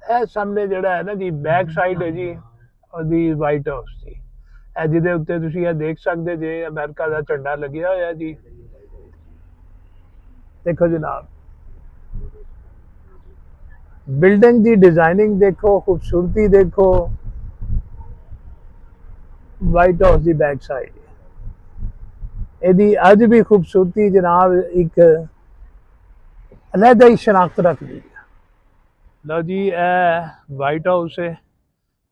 ਇਹ ਸਾਹਮਣੇ ਜਿਹੜਾ ਹੈ ਨਾ ਜੀ ਬੈਕ ਸਾਈਡ ਹੈ ਜੀ ਉਹਦੀ ਵਾਈਟ ਹਾਊਸ ਦੀ, ਇਹ ਜਿਹਦੇ ਉੱਤੇ ਤੁਸੀਂ ਇਹ ਦੇਖ ਸਕਦੇ ਜੇ ਅਮਰੀਕਾ ਦਾ ਝੰਡਾ ਲੱਗਿਆ ਹੋਇਆ ਜੀ। ਦੇਖੋ ਜਨਾਬ, ਬਿਲਡਿੰਗ ਦੀ ਡਿਜ਼ਾਈਨਿੰਗ ਦੇਖੋ, ਖੂਬਸੂਰਤੀ ਦੇਖੋ, ਵਾਈਟ ਹਾਊਸ ਦੀ ਬੈਕ ਸਾਈਡ ਇਹਦੀ ਅੱਜ ਵੀ ਖੂਬਸੂਰਤੀ ਜਨਾਬ ਇੱਕ ਅਲੱਗਾ ਹੀ ਸ਼ਨਾਖਤ ਰੱਖਦੀ ਹੈ। ਲਓ ਜੀ, ਇਹ ਵਾਈਟ ਹਾਊਸ ਹੈ।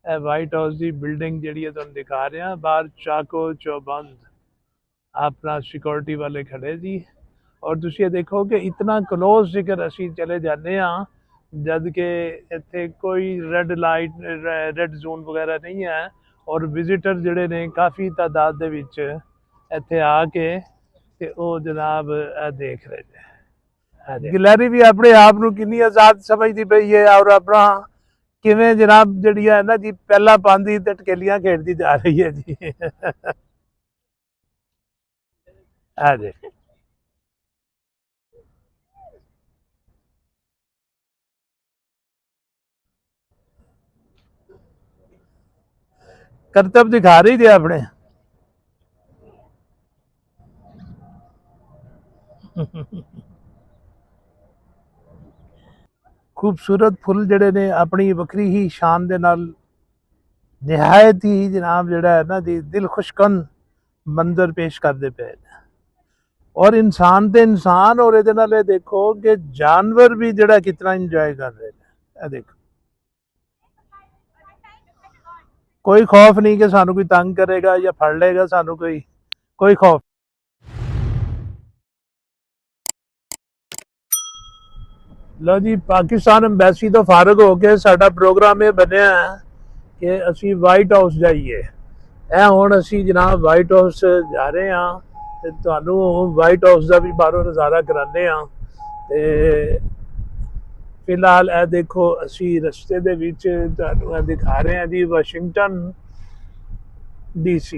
ਇਹ ਵਾਈਟ ਹਾਊਸ ਦੀ ਬਿਲਡਿੰਗ ਜਿਹੜੀ ਹੈ ਤੁਹਾਨੂੰ ਦਿਖਾ ਰਿਹਾ, ਬਾਹਰ ਚਾਕੋ ਚੌਬੰਦ ਆਪਣਾ ਸਿਕਿਉਰਿਟੀ ਵਾਲੇ ਖੜੇ ਜੀ। ਔਰ ਤੁਸੀਂ ਇਹ ਦੇਖੋ ਕਿ ਇਤਨਾ ਕਲੋਜ਼ ਜ਼ਿਕਰ ਅਸੀਂ ਚਲੇ ਜਾਂਦੇ ਹਾਂ, ਜਦ ਕਿ ਇੱਥੇ ਕੋਈ ਰੈੱਡ ਲਾਈਟ ਰੈੱਡ ਜ਼ੋਨ ਵਗੈਰਾ ਨਹੀਂ ਹੈ। ਔਰ ਵਿਜ਼ਿਟਰ ਜਿਹੜੇ ਨੇ ਕਾਫੀ ਤਾਦਾਦ ਦੇ ਵਿੱਚ ਇੱਥੇ ਆ ਕੇ ਤੇ ਉਹ ਜਨਾਬ ਇਹ ਦੇਖ ਰਹੇ ਨੇ। ਗੈਲਰੀ ਵੀ ਆਪਣੇ ਆਪ ਨੂੰ ਕਿੰਨੀ ਆਜ਼ਾਦ ਸਮਝਦੀ ਪਈ ਹੈ ਔਰ ਆਪਣਾ ਕਿਵੇਂ ਜਨਾਬ ਜਿਹੜੀ ਹੈ ਨਾ ਜੀ ਪਹਿਲਾਂ ਪਾਉਂਦੀ ਤੇ ਟਕੇਲੀਆਂ ਖੇਡਦੀ ਜਾ ਰਹੀ ਹੈ ਜੀ। ਆ ਜੀ करतब दिखा रही थे अपने। खूबसूरत फुल जड़े ने अपनी वक्री ही शान दे नाल निहायत ही जनाब जड़ा है ना जी दिल खुशकन मंजर पेश करते पे। और इंसान ते इंसान और ये नाल देखो कि जानवर भी जड़ा कितना इंजॉय कर रहे हैं। देखो कोई खौफ नहीं कि सानू कोई तंग करेगा या फड़ लेगा, सानू कोई खौफ। लो जी, पाकिस्तान अंबैसी तो फारग हो के साडा प्रोग्राम ये बनया कि असी वाइट हाउस जाइए। हुण असी जनाब वाइट हाउस जा रहे हाँ ते तुहानू वाइट हाउस का भी बाहरों नज़ारा कराने हाँ। ते फिलहाल ए देखो असी रस्ते दे विच तुहानू दिखा रहे हैं जी वाशिंगटन DC।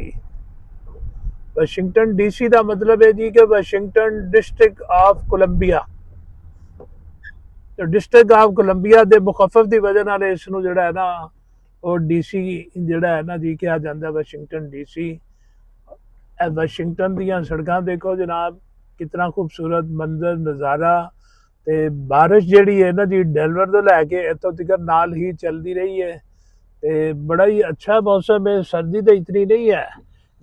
वाशिंगटन DC का मतलब है जी कि वाशिंगटन डिस्ट्रिक्ट ऑफ कोलंबिया। तो डिस्ट्रिक्ट ऑफ कोलंबिया के मुखफफ की वजह नाल इसनूं जिहड़ा है ना वो DC जिहड़ा है ना जी कहा जाता वाशिंगटन DC। वाशिंगटन दीयां सड़कां देखो जनाब कितना खूबसूरत मंजर नज़ारा। ते बारिश जिहड़ी है ना जी डेनवर तो लैके इत्थों तक नाल ही चलती रही है। ते बड़ा ही अच्छा मौसम है, सर्दी तो इतनी नहीं है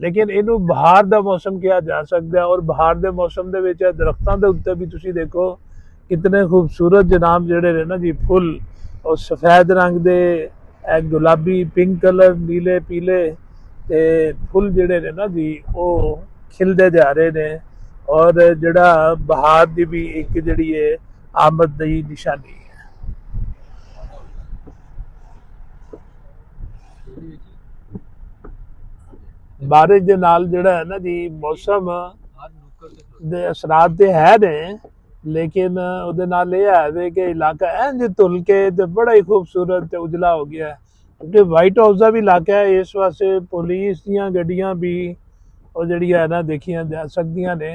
लेकिन इनू बहार का मौसम कहा जा सकता है। और बहार के मौसम के दरख्तों के उत्ते भी तुसीं देखो कितने खूबसूरत जनाब जड़े ने ना जी फुल और सफ़ेद रंग दे गुलाबी पिंक कलर नीले पीले ते फुल जड़े ने ना जी वो खिलते जा रहे ने। और जड़ा बहार की भी एक जड़ी है आमद की निशानी है। बारिश के नाल जड़ा है ना जी मौसम दे असरात ते है ने, लेकिन उहदे नाल ये है कि इलाका इंज धुल के ते बड़ा ही खूबसूरत ते उजला हो गया है। क्योंकि वाइट हाउस का भी इलाका है, इस वास्ते पुलिस दीयां गड्डियां भी और जड़ी है ना देखियां जा सकदियां ने।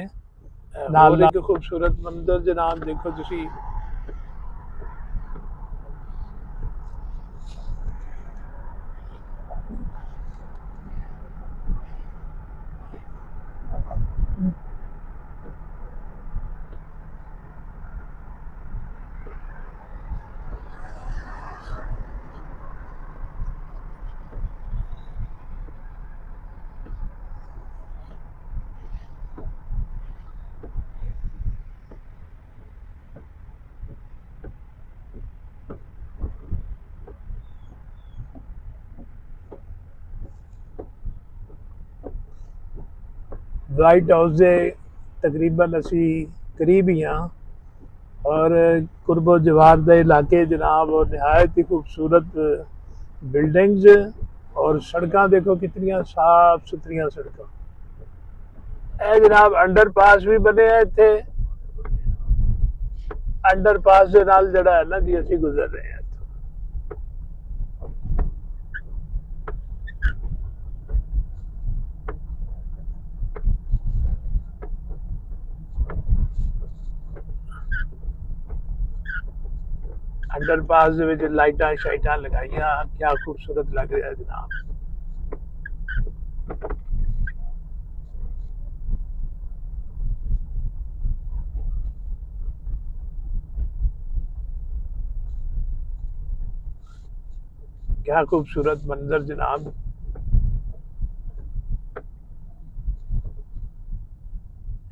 नाल एक खूबसूरत मंजर जनाब देखो तुसी। वाइट हाउस के तकरीबन असी करीब ही हाँ। और कुर्बो जवार के इलाके जनाब और नहायत ही खूबसूरत बिल्डिंग्स और सड़कां देखो कितनी साफ सुथरियां सड़कां। ए जनाब अंडरपास भी बने हैं इत्थे। अंडरपास के नाल जड़ा है ना जी असी गुजर रहे हैं। अंडरपास ਦੇ ਵਿੱਚ ਲਾਈਟਾਂ ਸ਼ਾਈਟਾਂ ਲਗਾਈਆਂ क्या खूबसूरत लग रहा है जनाब। क्या खूबसूरत मंजर जनाब।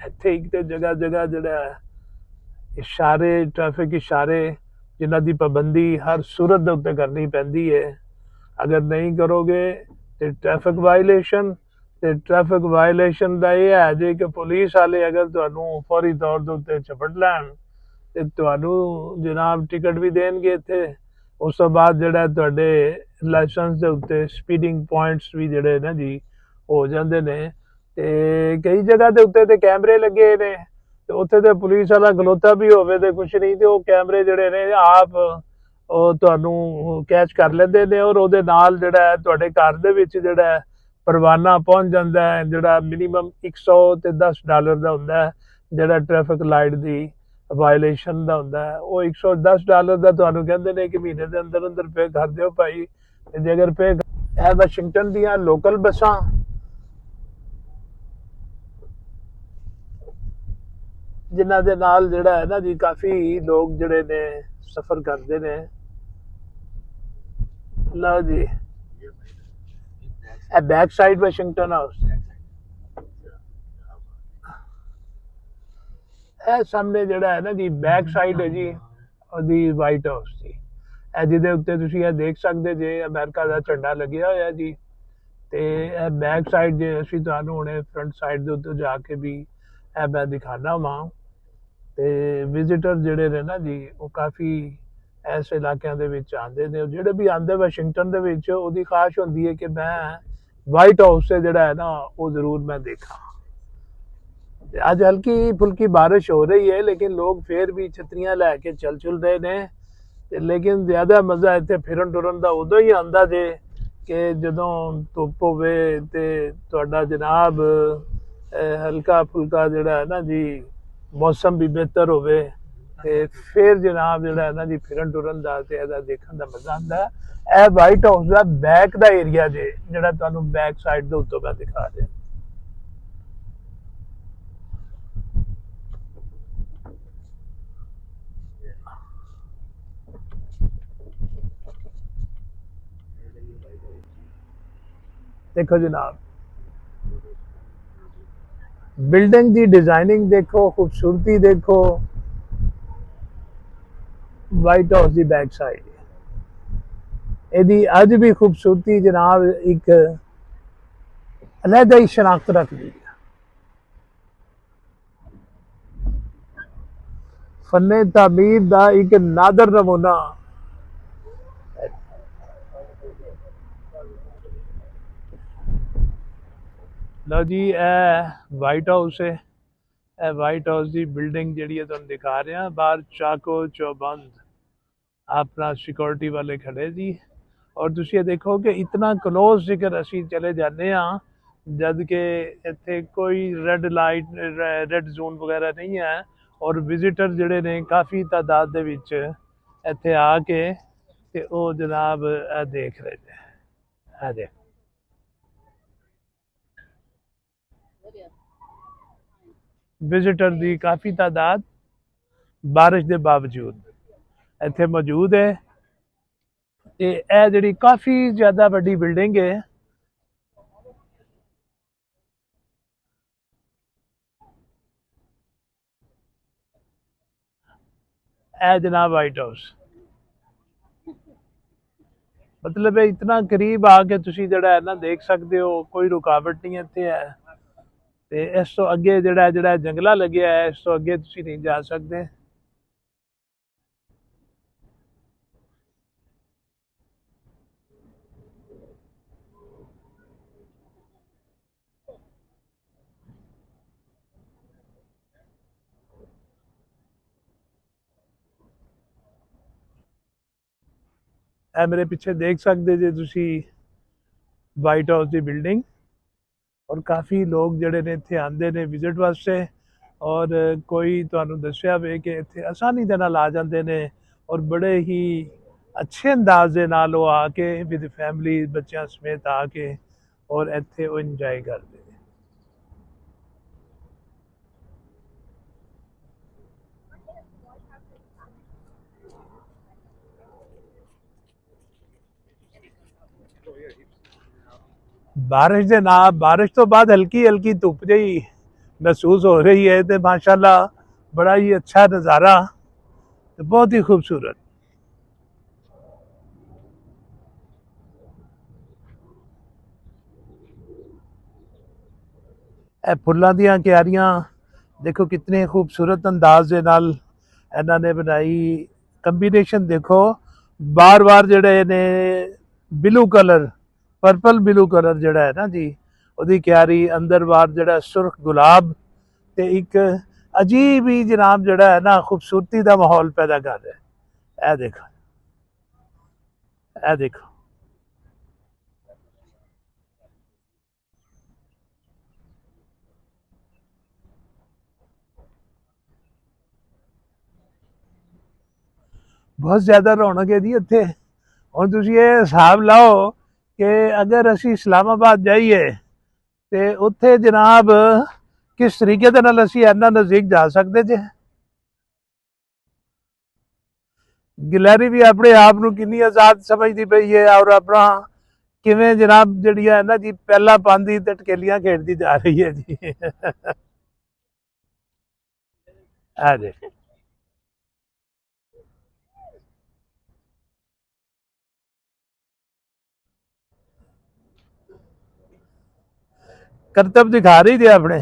ਇੱਥੇ ਇੱਕ ਤੇ ਜਗ੍ਹਾ ਜਗ੍ਹਾ ਜਿਹੜਾ ਇਸ਼ਾਰੇ ਟ੍ਰੈਫਿਕ ਇਸ਼ਾਰੇ ਜਿਨ੍ਹਾਂ ਦੀ ਪਾਬੰਦੀ ਹਰ ਸੂਰਤ ਦੇ ਉੱਤੇ ਕਰਨੀ ਪੈਂਦੀ ਹੈ। ਅਗਰ ਨਹੀਂ ਕਰੋਗੇ ਤੇ ਟ੍ਰੈਫਿਕ ਵਾਇਲੇਸ਼ਨ, ਤੇ ਟ੍ਰੈਫਿਕ ਵਾਇਲੇਸ਼ਨ ਦਾ ਇਹ ਹੈ ਜੇ ਕਿ ਪੁਲਿਸ ਵਾਲੇ ਅਗਰ ਤੁਹਾਨੂੰ ਫੌਰੀ ਤੌਰ ਦੇ ਉੱਤੇ ਝਪਟ ਲੈਣ ਤੇ ਤੁਹਾਨੂੰ ਜਨਾਬ ਟਿਕਟ ਵੀ ਦੇਣਗੇ ਇੱਥੇ। ਉਸ ਤੋਂ ਬਾਅਦ ਜਿਹੜਾ ਤੁਹਾਡੇ ਲਾਇਸੈਂਸ ਦੇ ਉੱਤੇ ਸਪੀਡਿੰਗ ਪੁਆਇੰਟਸ ਵੀ ਜਿਹੜੇ ਨਾ ਜੀ ਹੋ ਜਾਂਦੇ ਨੇ। ਤੇ ਕਈ ਜਗ੍ਹਾ ਦੇ ਉੱਤੇ ਤੇ ਕੈਮਰੇ ਲੱਗੇ ਨੇ ਤੇ ਉੱਥੇ ਤੇ ਪੁਲਿਸ ਵਾਲਾ ਖਲੋਤਾ ਵੀ ਹੋਵੇ ਤੇ ਕੁਛ ਨਹੀਂ ਤੇ ਉਹ ਕੈਮਰੇ ਜਿਹੜੇ ਨੇ ਆਪ ਉਹ ਤੁਹਾਨੂੰ ਕੈਚ ਕਰ ਲੈਂਦੇ ਨੇ ਔਰ ਉਹਦੇ ਨਾਲ ਜਿਹੜਾ ਤੁਹਾਡੇ ਘਰ ਦੇ ਵਿੱਚ ਜਿਹੜਾ ਪਰਵਾਨਾ ਪਹੁੰਚ ਜਾਂਦਾ ਹੈ ਜਿਹੜਾ ਮਿਨੀਮਮ $110 ਦਾ ਹੁੰਦਾ ਹੈ ਜਿਹੜਾ ਟ੍ਰੈਫਿਕ ਲਾਈਟ ਦੀ ਵਾਇਲੇਸ਼ਨ ਦਾ ਹੁੰਦਾ ਹੈ। ਉਹ $110 ਦਾ ਤੁਹਾਨੂੰ ਕਹਿੰਦੇ ਨੇ ਕਿ ਮਹੀਨੇ ਦੇ ਅੰਦਰ ਅੰਦਰ ਪੇ ਕਰ ਦਿਓ ਭਾਈ। ਤੇ ਜੇ ਅਗਰ ਪੇ ਇਹ ਵਾਸ਼ਿੰਗਟਨ ਦੀਆਂ ਲੋਕਲ ਬੱਸਾਂ ਜਿਨ੍ਹਾਂ ਦੇ ਨਾਲ ਜਿਹੜਾ ਹੈ ਨਾ ਜੀ ਕਾਫੀ ਲੋਕ ਜਿਹੜੇ ਨੇ ਸਫ਼ਰ ਕਰਦੇ ਨੇ। ਲਓ ਜੀ ਇਹ ਬੈਕ ਸਾਈਡ ਵਾਸ਼ਿੰਗਟਨ ਹਾਊਸ, ਇਹ ਸਾਹਮਣੇ ਜਿਹੜਾ ਹੈ ਨਾ ਜੀ ਬੈਕ ਸਾਈਡ ਹੈ ਜੀ ਉਹਦੀ ਵਾਈਟ ਹਾਊਸ ਦੀ। ਇਹ ਜਿਹਦੇ ਉੱਤੇ ਤੁਸੀਂ ਇਹ ਦੇਖ ਸਕਦੇ ਜੇ ਅਮਰੀਕਾ ਦਾ ਝੰਡਾ ਲੱਗਿਆ ਹੋਇਆ ਜੀ। ਤੇ ਇਹ ਬੈਕ ਸਾਈਡ ਜੇ ਅਸੀਂ ਤੁਹਾਨੂੰ ਹੁਣੇ ਫਰੰਟ ਸਾਈਡ ਦੇ ਉੱਤੇ ਜਾ ਕੇ ਵੀ ਇਹ ਮੈਂ ਦਿਖਾਣਾ ਵਾਂ। ਤੇ ਵਿਜ਼ਿਟਰ ਜਿਹੜੇ ਨੇ ਨਾ ਜੀ ਉਹ ਕਾਫੀ ਇਸ ਇਲਾਕਿਆਂ ਦੇ ਵਿੱਚ ਆਉਂਦੇ ਨੇ। ਜਿਹੜੇ ਵੀ ਆਉਂਦੇ ਵਾਸ਼ਿੰਗਟਨ ਦੇ ਵਿੱਚ ਉਹਦੀ ਖਾਸ਼ ਹੁੰਦੀ ਹੈ ਕਿ ਮੈਂ ਵਾਈਟ ਹਾਊਸ ਤੇ ਜਿਹੜਾ ਹੈ ਨਾ ਉਹ ਜ਼ਰੂਰ ਮੈਂ ਦੇਖਾਂ। ਤੇ ਅੱਜ ਹਲਕੀ ਫੁਲਕੀ ਬਾਰਿਸ਼ ਹੋ ਰਹੀ ਹੈ ਲੇਕਿਨ ਲੋਕ ਫੇਰ ਵੀ ਛਤਰੀਆਂ ਲੈ ਕੇ ਚਲ ਰਹੇ ਨੇ। ਤੇ ਲੇਕਿਨ ਜ਼ਿਆਦਾ ਮਜ਼ਾ ਇੱਥੇ ਫਿਰਨ ਟੁਰਨ ਦਾ ਉਦੋਂ ਹੀ ਆਉਂਦਾ ਜੇ ਕਿ ਜਦੋਂ ਧੁੱਪ ਹੋਵੇ ਤੇ ਤੁਹਾਡਾ ਜਨਾਬ ਹਲਕਾ ਫੁਲਕਾ ਜਿਹੜਾ ਹੈ ਨਾ ਜੀ मौसम भी बेहतर होवे ते फिर जनाब ਜਿਹੜਾ ਹੈ ਨਾ ਜੀ ਫਿਰਨ ਟੁਰਨ ਦਾ ਤੇ ਇਹਦਾ ਦੇਖਣ ਦਾ ਮਜ਼ਾ ਆਉਂਦਾ ਹੈ। ਇਹ ਵਾਈਟ ਹਾਊਸ ਦਾ ਬੈਕ ਦਾ ਏਰੀਆ ਜੇ ਜਿਹੜਾ ਤੁਹਾਨੂੰ ਬੈਕ ਸਾਈਡ ਦੇ ਉੱਤੋਂ ਮੈਂ ਦਿਖਾ ਰਿਹਾ। देखो जनाब बिल्डिंग की डिजाइनिंग देखो, खूबसूरती देखो। वाइट हाउस की बैक साइड यदि अज भी खूबसूरती जनाब एक अलहदा ही शनाख्त रखती है। फन्ने तामीर का एक नादर नमूना लो जी। वाइट हाउस है, वाइट हाउस की बिल्डिंग जी तुम दिखा रहे हैं। बाहर चाको चौबंद अपना सिक्योरिटी वाले खड़े जी। और तुम ये देखो कि इतना क्लोज जिक्र असी चले जाने जद के इत्थे कोई रेड लाइट रेड जोन वगैरह नहीं है। और विजिटर जड़े ने काफ़ी तादाद दे विच इत्थे आके ते ओ जनाब देख रहे हैं। देख विजिटर की काफ़ी तादाद बारिश के बावजूद इत्थे मौजूद है। ते यह जिहड़ी काफ़ी ज़्यादा वड्डी बिल्डिंग है यह जनाब वाइट हाउस मतलब है इतना करीब आके तुसी जिहड़ा है ना देख सकते हो। कोई रुकावट नहीं इत्थे है। ते इस तो अगे जिहड़ा जंगला लग्या है इस तो अगे तुसी नहीं जा सकते। ए मेरे पीछे देख सकते जे तुसी वाइट हाउस की बिल्डिंग। और काफ़ी लोग जड़े ने इत्थे आंदे ने विजिट वास्ते। और कोई तुहानू दस्सिया वे कि इत्थे आसानी दे नाल आ जांदे ने और बड़े ही अच्छे अंदाज ਦੇ ਨਾਲ ਉਹ ਆ ਕੇ ਵਿਦ ਫੈਮਿਲੀ ਬੱਚਿਆਂ ਸਮੇਤ ਆ ਕੇ ਔਰ ਇੱਥੇ ਉਹ ਇੰਜੋਏ ਕਰਦੇ ਨੇ। बारिश ਦੇ ਨਾਲ ਬਾਰਿਸ਼ ਤੋਂ ਬਾਅਦ ਹਲਕੀ ਹਲਕੀ ਧੁੱਪ ਜਿਹੀ महसूस हो रही है तो माशाल्लाह बड़ा ही अच्छा नज़ारा, तो बहुत ही खूबसूरत। फुल्लां ਦੀਆਂ क्यारियां देखो कितने खूबसूरत अंदाज ਦੇ ਨਾਲ ਇਹਨਾਂ ਨੇ ਬਣਾਈ। ਕੰਬੀਨੇਸ਼ਨ ਦੇਖੋ ਬਾਰ ਬਾਰ ਜਿਹੜੇ ਨੇ blue colour, purple blue colour ਜਿਹੜਾ ਹੈ ਨਾ ਜੀ ਉਹਦੀ ਕਿਆਰੀ, ਅੰਦਰ ਬਾਹਰ ਜਿਹੜਾ ਸੁਰਖ ਗੁਲਾਬ ਤੇ ਇੱਕ ਅਜੀਬ ਹੀ ਜਨਾਬ ਜਿਹੜਾ ਹੈ ਨਾ ਖੂਬਸੂਰਤੀ ਦਾ ਮਾਹੌਲ ਪੈਦਾ ਕਰ ਰਿਹਾ ਹੈ। ਇਹ ਦੇਖੋ, ਇਹ ਦੇਖੋ। बहुत ज़्यादा रौनक है जी इत्थे। हुण तुसीं ये हिसाब लाओ कि अगर असीं इस्लामाबाद जाइए तो उत्थे जनाब किस तरीके दे नाल असीं इन्ना नज़दीक जा सकते जे। गिलहरी भी अपने आप नूं कितनी आज़ाद समझदी पई है और अपना किवें जनाब जिहड़ी है ना जी पैला पांदी ते टकेलियां खेडदी जा रही है जी। आ जे करतब दिखा रही थे अपने।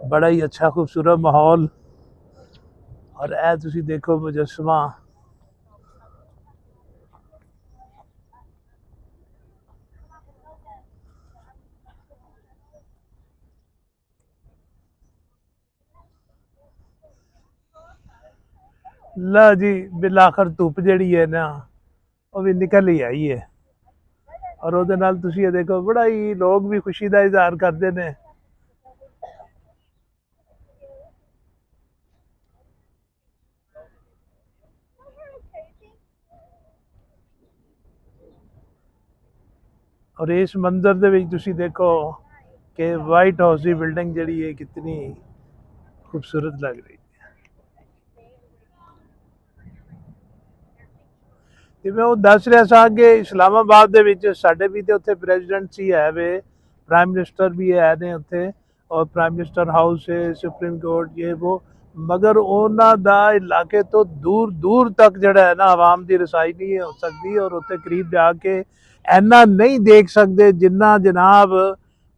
बड़ा ही अच्छा खूबसूरत माहौल। और ए तुसी देखो मुजस्समा, ला जी बिल आखिर धुप जिहड़ी है ना वो भी निकल ही आई है। और ਉਹਦੇ ਨਾਲ ਤੁਸੀਂ ਇਹ ਦੇਖੋ ਬੜਾ ਹੀ ਲੋਕ ਵੀ ਖੁਸ਼ੀ ਦਾ ਇਜ਼ਹਾਰ ਕਰਦੇ ਨੇ। और इस मंजर ਦੇ ਵਿੱਚ ਤੁਸੀਂ देखो कि वाइट हाउस की बिल्डिंग ਜਿਹੜੀ है कितनी खूबसूरत लग रही। ਤੇ ਮੈਂ ਉਹ ਦੱਸ ਰਿਹਾ ਸਾਂ ਕਿ ਇਸਲਾਮਾਬਾਦ ਦੇ ਵਿੱਚ ਸਾਡੇ ਵੀ ਤੇ ਉੱਥੇ ਪ੍ਰੈਜ਼ੀਡੈਂਟ ਸੀ ਹੈ ਵੇ, ਪ੍ਰਾਈਮ ਮਿਨਿਸਟਰ ਵੀ ਹੈ ਨੇ ਉੱਥੇ, ਔਰ ਪ੍ਰਾਈਮ ਮਿਨਿਸਟਰ ਹਾਊਸ ਹੈ, ਸੁਪਰੀਮ ਕੋਰਟ ਇਹ वो, मगर ਉਹਨਾਂ ਦਾ ਇਲਾਕੇ ਤੋਂ ਦੂਰ ਦੂਰ ਤੱਕ ਜਿਹੜਾ ਹੈ ਨਾ ਆਵਾਮ ਦੀ ਰਸਾਈ ਨਹੀਂ ਹੋ ਸਕਦੀ। ਔਰ ਉੱਥੇ ਕਰੀਬ ਜਾ ਕੇ ਇੰਨਾ ਨਹੀਂ ਦੇਖ ਸਕਦੇ ਜਿੰਨਾ ਜਨਾਬ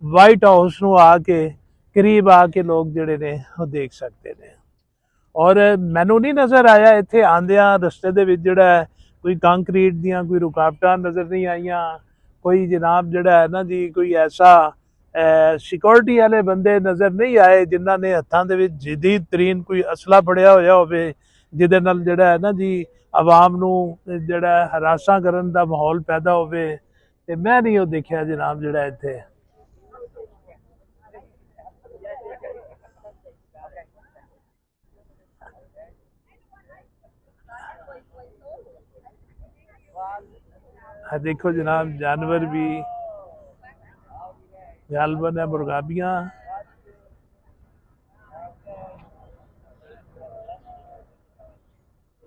ਵਾਈਟ ਹਾਊਸ ਨੂੰ ਆ ਕੇ ਕਰੀਬ ਆ ਕੇ ਲੋਕ ਜਿਹੜੇ ਨੇ ਉਹ ਦੇਖ ਸਕਦੇ ਨੇ। ਔਰ ਮੈਨੂੰ ਨਹੀਂ ਨਜ਼ਰ ਆਇਆ ਇੱਥੇ ਆਂਦਿਆਂ ਰਸਤੇ ਦੇ ਵਿੱਚ ਜਿਹੜਾ कोई कंक्रीट दियाँ कोई रुकावटां नज़र नहीं आईयां, कोई जनाब जड़ा है ना जी कोई ऐसा सिक्योरिटी वाले बंदे नज़र नहीं आए जिन्हां ने हत्थां दे विच जदीद तरीन कोई असला फड़िया होया होवे जिहदे नाल जड़ा है ना जी आवाम नूं जड़ा हरासा करन दा माहौल पैदा होवे। ते मैं नहीं वो देखिया जनाब जड़ा इत्थे। देखो जनाब जानवर भी गालबन है, मुर्गाबियाँ,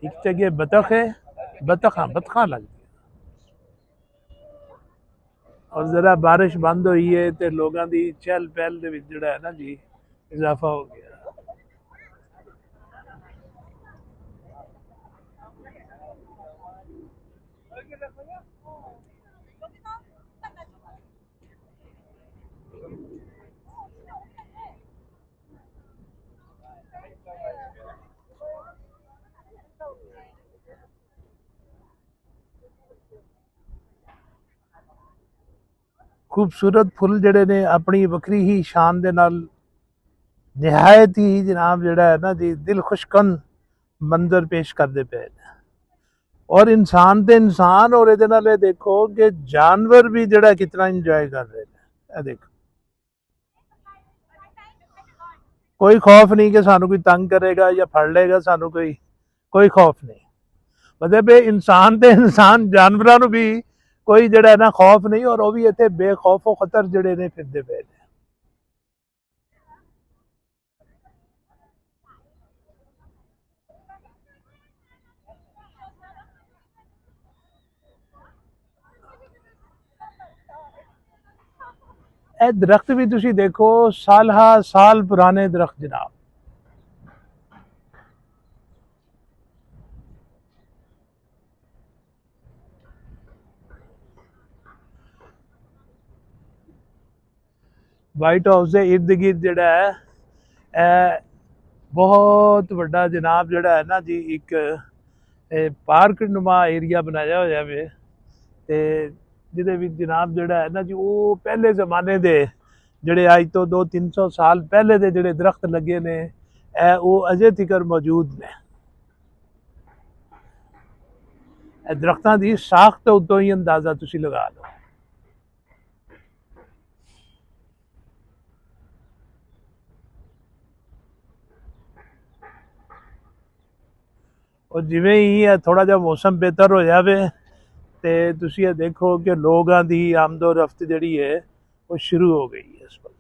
एक जगह बतख है, बतखा लगती है। और जरा बारिश बंद हुई है तो लोगों की चहल पहल दे विच जिहड़ा है ना जी इजाफा हो गया। खूबसूरत फुल जड़े ने अपनी वक्री ही शान दे नाल निहायत ही जनाब जड़ा है ना जी दिल खुशकन मंजर पेश करते पे ने। और इंसान ते इंसान और ਇਹਦੇ ਨਾਲ ਇਹ देखो कि जानवर भी जड़ा कितना इंजॉय कर रहे हैं। देखो कोई खौफ नहीं कि सानू कोई तंग करेगा या फड़ लेगा, सानू कोई कोई खौफ नहीं। मतलब इंसान ते इंसान जानवरों भी कोई जड़ा है ना खौफ नहीं, और वो भी इतने बेखौफो खतर जड़े ने फिरते पे ने। ਇਹ ਦਰਖਤ ਵੀ ਤੁਸੀਂ ਦੇਖੋ ਸਾਲ ਸਾਲ ਪੁਰਾਣੇ ਦਰਖਤ ਜਨਾਬ। ਵਾਈਟ ਹਾਊਸ ਦੇ ਇਰਦ ਗਿਰਦ ਜਿਹੜਾ ਹੈ ਇਹ ਬਹੁਤ ਵੱਡਾ ਜਨਾਬ ਜਿਹੜਾ ਹੈ ਨਾ ਜੀ ਇੱਕ ਪਾਰਕ ਨੁਮਾ ਏਰੀਆ ਬਣਾਇਆ ਹੋਇਆ ਵੇ, ਤੇ ਜਿਹਦੇ ਵਿੱਚ ਜਨਾਬ ਜਿਹੜਾ ਹੈ ਨਾ ਜੀ ਉਹ ਪਹਿਲੇ ਜ਼ਮਾਨੇ ਦੇ ਜਿਹੜੇ ਅੱਜ ਤੋਂ 200-300 ਸਾਲ ਪਹਿਲੇ ਦੇ ਜਿਹੜੇ ਦਰਖਤ ਲੱਗੇ ਨੇ ਇਹ ਉਹ ਅਜੇ ਤੀਕਰ ਮੌਜੂਦ ਨੇ। ਇਹ ਦਰਖਤਾਂ ਦੀ ਸਾਖ ਤੋਂ ਉੱਤੋਂ ਹੀ ਅੰਦਾਜ਼ਾ ਤੁਸੀਂ ਲਗਾ ਲਓ। और जिवें ही थोड़ा जिहा मौसम बेहतर हो जाए तो तुसी ये देखो कि लोगों की आमदो रफ्त जी है वो शुरू हो गई है इस वक्त।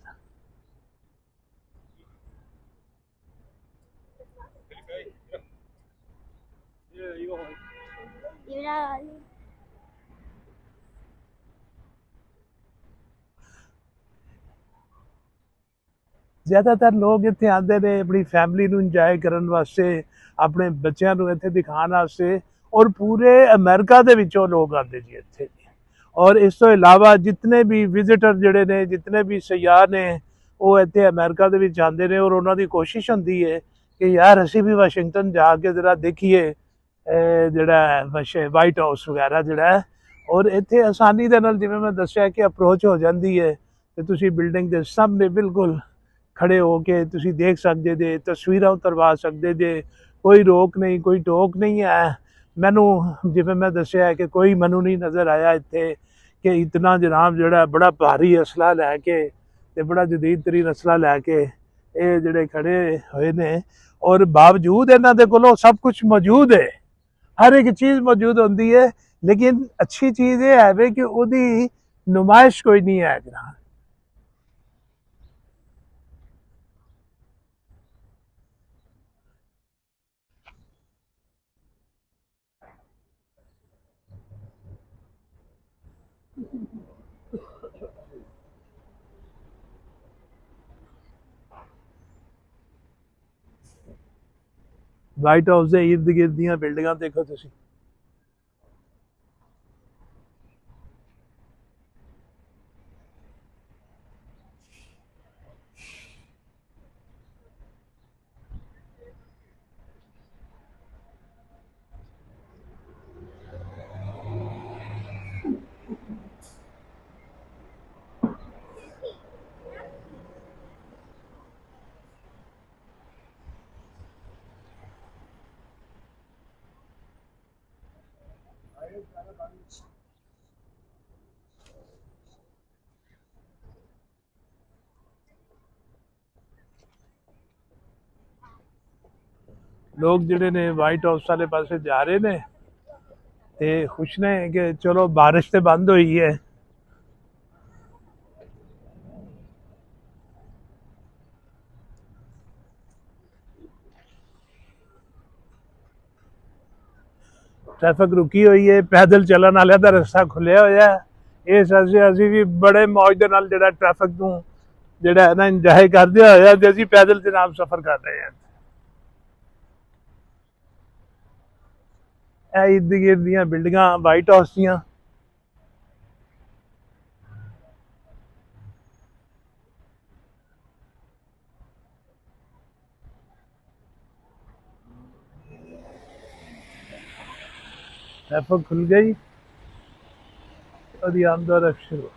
ज़्यादातर लोग इत्थे आते ने अपनी फैमिली नूं इंजॉय करन वास्ते, अपने बच्चों को इत्थे दिखाने वास्ते, और पूरे अमेरिका दे विचों लोग आते जी इत्थे। और इस तो इलावा जितने भी विजिटर जड़े ने, जितने भी सयाह ने, वो इत्थे अमेरिका दे विच आंदे ने, और उन्हां दी कोशिश हुंदी है कि यार असीं भी वाशिंगटन जाके जरा देखिए जिहड़ा वाइट हाउस वगैरह जिहड़ा है। और इत्थे आसानी दे नाल जिवें मैं दस्सिया कि अप्रोच हो जाती है, तो तुसीं बिल्डिंग दे सामने बिल्कुल खड़े हो के तुसी देख सकते जे, तस्वीर उतरवा सकते जे, कोई रोक नहीं कोई टोक नहीं है। मैनू जिवें मैं दस्सिया है कि कोई मैनू नहीं नज़र आया इत्थे कि इतना जनाब जड़ा बड़ा भारी असला लैके ते बड़ा जदीद तरीन असला लैके ये जड़े खड़े हुए ने, और बावजूद इन्हां दे कोलों सब कुछ मौजूद है, हर एक चीज़ मौजूद होंदी है। लेकिन अच्छी चीज़ ये है वे कि उहदी नुमाइश कोई नहीं है जनाब। वाइट हाउस के इर्द गिर्द दी बिल्डिंगां देखो तुसी। लोग जिहड़े ने वाइट हाउस वाले पासे जा रहे ने ते खुश ने कि चलो बारिश तो बंद हुई है। ट्रैफिक रुकी हुई है, पैदल चलन वाले का रस्ता खुलिया होया है। इस असीं भी बड़े मौज दे नाल जिहड़ा ट्रैफिक नूं जिहड़ा है ना इंजॉय करदे होया ते असीं पैदल जनाब सफर कर रहे हैं। ਇਹ इर्द गिर्द ਦੀਆਂ बिल्डिंगां वाइट हाउस ਦੀਆਂ। ट्रैफिक खुल गई, और आमदोरफ्त शुरू।